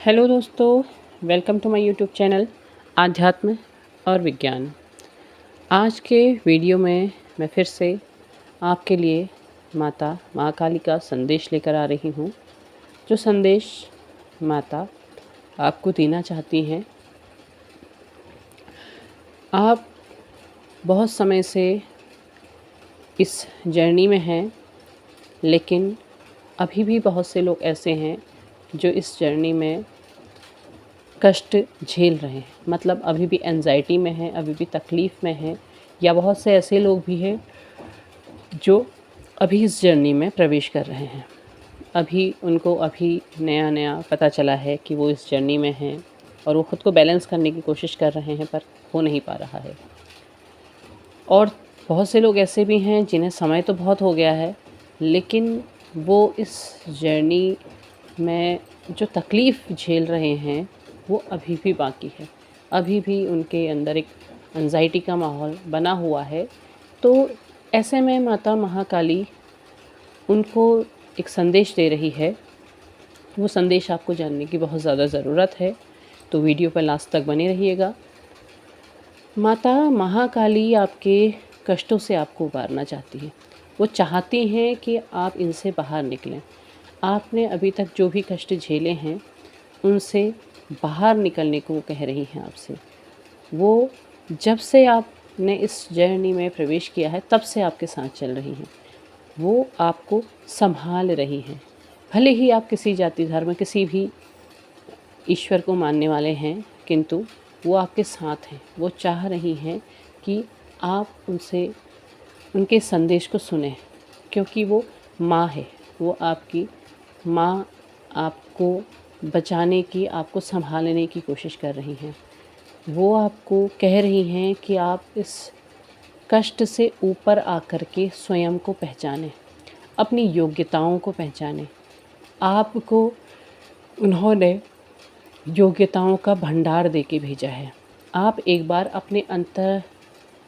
Hello दोस्तों, welcome to my YouTube channel आध्यात्म और विज्ञान। आज के वीडियो में मैं फिर से आपके लिए माता महाकाली का संदेश लेकर आ रही हूँ। जो संदेश माता आपको देना चाहती हैं। आप बहुत समय से इस जर्नी में हैं, लेकिन अभी भी बहुत से लोग ऐसे हैं जो इस जर्नी में कष्ट झेल रहे हैं। मतलब अभी भी एंजाइटी में हैं, अभी भी तकलीफ़ में हैं, या बहुत से ऐसे लोग भी हैं जो अभी इस जर्नी में प्रवेश कर रहे हैं। अभी नया नया पता चला है कि वो इस जर्नी में हैं और वो ख़ुद को बैलेंस करने की कोशिश कर रहे हैं, पर हो नहीं पा रहा है। और बहुत से लोग ऐसे भी हैं जिन्हें समय तो बहुत हो गया है, लेकिन वो इस जर्नी में जो तकलीफ़ झेल रहे हैं वो अभी भी बाकी है। अभी भी उनके अंदर एक एंजाइटी का माहौल बना हुआ है। तो ऐसे में माता महाकाली उनको एक संदेश दे रही है। वो संदेश आपको जानने की बहुत ज़्यादा ज़रूरत है, तो वीडियो पर लास्ट तक बने रहिएगा। माता महाकाली आपके कष्टों से आपको उबारना चाहती है। वो चाहती हैं कि आप इनसे बाहर निकलें। आपने अभी तक जो भी कष्ट झेले हैं उनसे बाहर निकलने को वो कह रही हैं आपसे। वो जब से आपने इस जर्नी में प्रवेश किया है तब से आपके साथ चल रही हैं। वो आपको संभाल रही हैं। भले ही आप किसी जाति धर्म किसी भी ईश्वर को मानने वाले हैं, किंतु वो आपके साथ हैं। वो चाह रही हैं कि आप उनके संदेश को सुनें, क्योंकि वो माँ है। वो आपकी माँ आपको बचाने की, आपको संभालने की कोशिश कर रही हैं। वो आपको कह रही हैं कि आप इस कष्ट से ऊपर आकर के स्वयं को पहचानें, अपनी योग्यताओं को पहचानें। आपको उन्होंने योग्यताओं का भंडार दे के भेजा है। आप एक बार अपने अंतर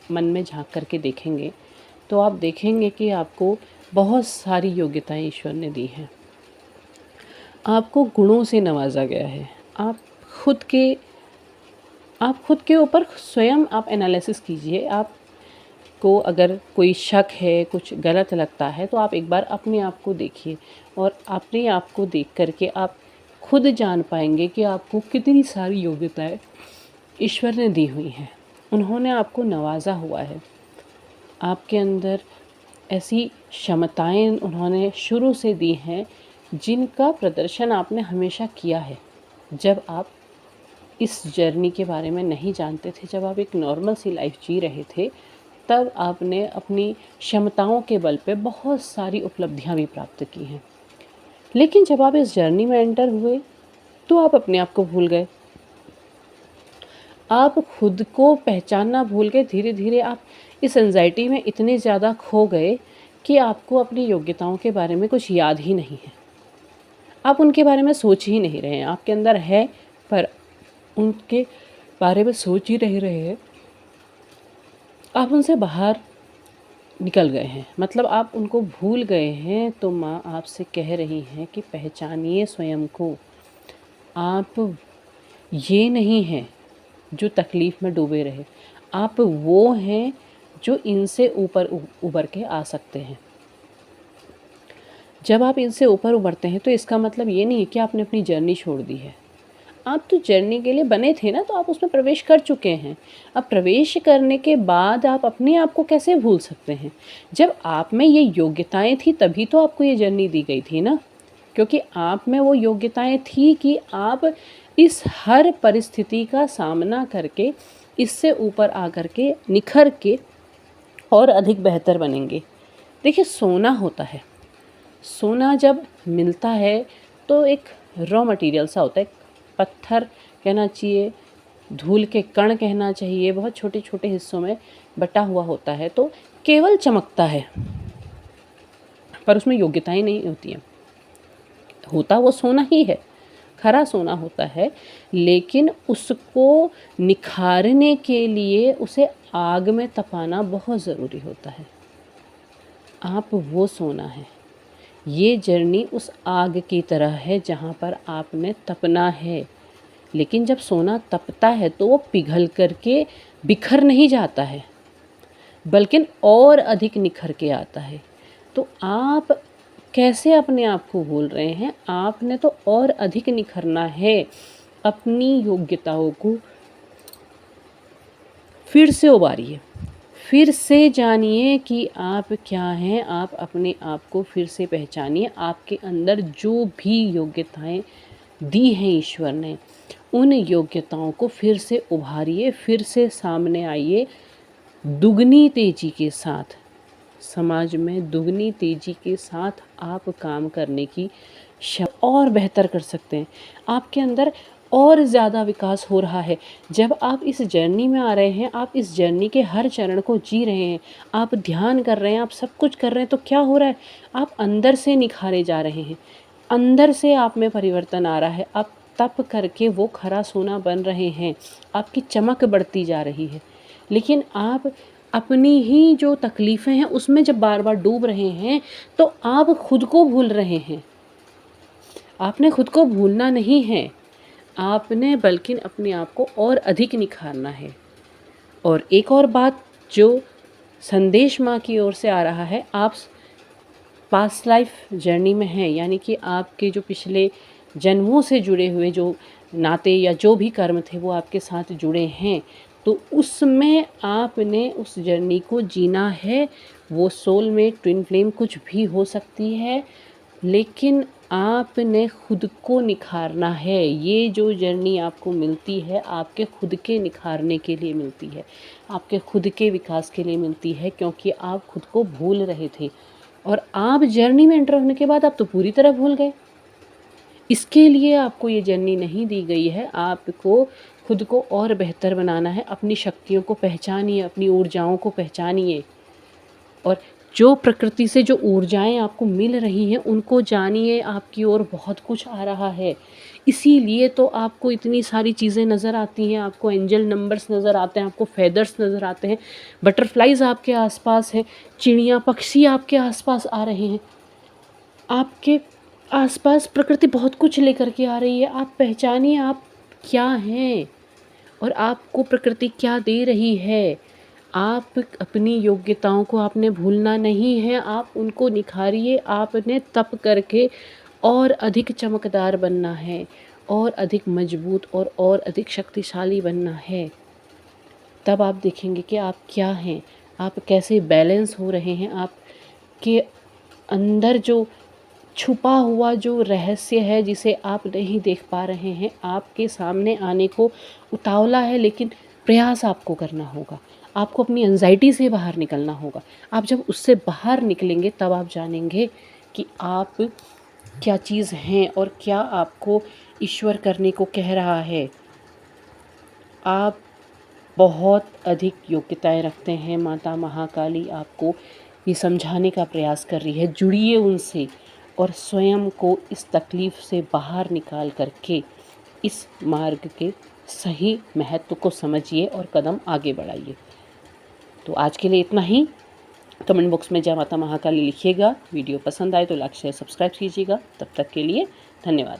मन में झांक करके देखेंगे तो आप देखेंगे कि आपको बहुत सारी योग्यताएं ईश्वर ने दी हैं। आपको गुणों से नवाजा गया है। आप खुद के ऊपर स्वयं आप एनालिसिस कीजिए। आपको अगर कोई शक है, कुछ गलत लगता है, तो आप एक बार अपने आप को देखिए और अपने आप को देख करके आप खुद जान पाएंगे कि आपको कितनी सारी योग्यताएं ईश्वर ने दी हुई हैं। उन्होंने आपको नवाजा हुआ है। आपके अंदर ऐसी क्षमताएं उन्होंने शुरू से दी हैं जिनका प्रदर्शन आपने हमेशा किया है। जब आप इस जर्नी के बारे में नहीं जानते थे, जब आप एक नॉर्मल सी लाइफ जी रहे थे, तब आपने अपनी क्षमताओं के बल पे बहुत सारी उपलब्धियां भी प्राप्त की हैं। लेकिन जब आप इस जर्नी में एंटर हुए तो आप अपने आप को भूल गए। आप खुद को पहचानना भूल गए। धीरे धीरे आप इस एंजाइटी में इतने ज़्यादा खो गए कि आपको अपनी योग्यताओं के बारे में कुछ याद ही नहीं है। आप उनके बारे में सोच ही नहीं रहे हैं। आपके अंदर है, पर उनके बारे में सोच ही नहीं रहे हैं। आप उनसे बाहर निकल गए हैं, मतलब आप उनको भूल गए हैं। तो माँ आपसे कह रही हैं कि पहचानिए स्वयं को। आप ये नहीं हैं जो तकलीफ़ में डूबे रहे। आप वो हैं जो इनसे ऊपर उभर के आ सकते हैं। जब आप इनसे ऊपर उभरते हैं तो इसका मतलब ये नहीं है कि आपने अपनी जर्नी छोड़ दी है। आप तो जर्नी के लिए बने थे ना, तो आप उसमें प्रवेश कर चुके हैं। अब प्रवेश करने के बाद आप अपने आप को कैसे भूल सकते हैं? जब आप में ये योग्यताएं थी तभी तो आपको ये जर्नी दी गई थी ना, क्योंकि आप में वो योग्यताएं थी कि आप इस हर परिस्थिति का सामना करके इससे ऊपर आकर के निखर के और अधिक बेहतर बनेंगे। देखिए, सोना होता है। सोना जब मिलता है तो एक रॉ मटेरियल सा होता है। पत्थर कहना चाहिए, धूल के कण कहना चाहिए, बहुत छोटे छोटे हिस्सों में बटा हुआ होता है। तो केवल चमकता है, पर उसमें योग्यताएं नहीं होती हैं। होता वो सोना ही है, खरा सोना होता है, लेकिन उसको निखारने के लिए उसे आग में तपाना बहुत ज़रूरी होता है। आप वो सोना है। ये जर्नी उस आग की तरह है जहाँ पर आपने तपना है, लेकिन जब सोना तपता है तो वो पिघल करके बिखर नहीं जाता है, बल्कि और अधिक निखर के आता है। तो आप कैसे अपने आप को भूल रहे हैं? आपने तो और अधिक निखरना है। अपनी योग्यताओं को फिर से उभारिए, फिर से जानिए कि आप क्या हैं। आप अपने आप को फिर से पहचानिए। आपके अंदर जो भी योग्यताएं दी हैं ईश्वर ने, उन योग्यताओं को फिर से उभारिए, फिर से सामने आइए दुगनी तेजी के साथ। समाज में दुगनी तेजी के साथ आप काम करने की और बेहतर कर सकते हैं। आपके अंदर और ज़्यादा विकास हो रहा है। जब आप इस जर्नी में आ रहे हैं, आप इस जर्नी के हर चरण को जी रहे हैं, आप ध्यान कर रहे हैं, आप सब कुछ कर रहे हैं, तो क्या हो रहा है? आप अंदर से निखारे जा रहे हैं, अंदर से आप में परिवर्तन आ रहा है। आप तप करके वो खरा सोना बन रहे हैं, आपकी चमक बढ़ती जा रही है। लेकिन आप अपनी ही जो तकलीफ़ें हैं उसमें जब बार बार डूब रहे हैं, तो आप खुद को भूल रहे हैं। आपने खुद को भूलना नहीं है, आपने बल्कि अपने आप को और अधिक निखारना है। और एक और बात जो संदेश माँ की ओर से आ रहा है, आप पास्ट लाइफ जर्नी में हैं, यानी कि आपके जो पिछले जन्मों से जुड़े हुए जो नाते या जो भी कर्म थे वो आपके साथ जुड़े हैं, तो उसमें आपने उस जर्नी को जीना है। वो सोल में ट्विन फ्लेम कुछ भी हो सकती है, लेकिन आपने खुद को निखारना है। ये जो जर्नी आपको मिलती है, आपके खुद के निखारने के लिए मिलती है, आपके खुद के विकास के लिए मिलती है, क्योंकि आप खुद को भूल रहे थे। और आप जर्नी में एंटर होने के बाद आप तो पूरी तरह भूल गए। इसके लिए आपको ये जर्नी नहीं दी गई है। आपको खुद को और बेहतर बनाना है। अपनी शक्तियों को पहचानिए, अपनी ऊर्जाओं को पहचानिए, और जो प्रकृति से जो ऊर्जाएं आपको मिल रही हैं उनको जानिए। आपकी ओर बहुत कुछ आ रहा है, इसीलिए तो आपको इतनी सारी चीज़ें नज़र आती हैं। आपको एंजल नंबर्स नज़र आते हैं, आपको फेदर्स नज़र आते हैं, बटरफ्लाइज आपके आसपास हैं, चिड़िया पक्षी आपके आसपास आ रहे हैं। आपके आसपास प्रकृति बहुत कुछ लेकर के आ रही है। आप पहचानिए आप क्या हैं और आपको प्रकृति क्या दे रही है। आप अपनी योग्यताओं को आपने भूलना नहीं है, आप उनको निखारिए। आपने तप करके और अधिक चमकदार बनना है, और अधिक मजबूत और अधिक शक्तिशाली बनना है। तब आप देखेंगे कि आप क्या हैं, आप कैसे बैलेंस हो रहे हैं। आपके अंदर जो छुपा हुआ जो रहस्य है जिसे आप नहीं देख पा रहे हैं, आपके सामने आने को उतावला है, लेकिन प्रयास आपको करना होगा। आपको अपनी एंजाइटी से बाहर निकलना होगा। आप जब उससे बाहर निकलेंगे तब आप जानेंगे कि आप क्या चीज़ हैं और क्या आपको ईश्वर करने को कह रहा है। आप बहुत अधिक योग्यताएं रखते हैं। माता महाकाली आपको ये समझाने का प्रयास कर रही है। जुड़िए उनसे और स्वयं को इस तकलीफ़ से बाहर निकाल करके इस मार्ग के सही महत्व को समझिए और कदम आगे बढ़ाइए। तो आज के लिए इतना ही। कमेंट बॉक्स में जय माता महाकाली लिखिएगा। वीडियो पसंद आए तो लाइक शेयर सब्सक्राइब कीजिएगा। तब तक के लिए धन्यवाद।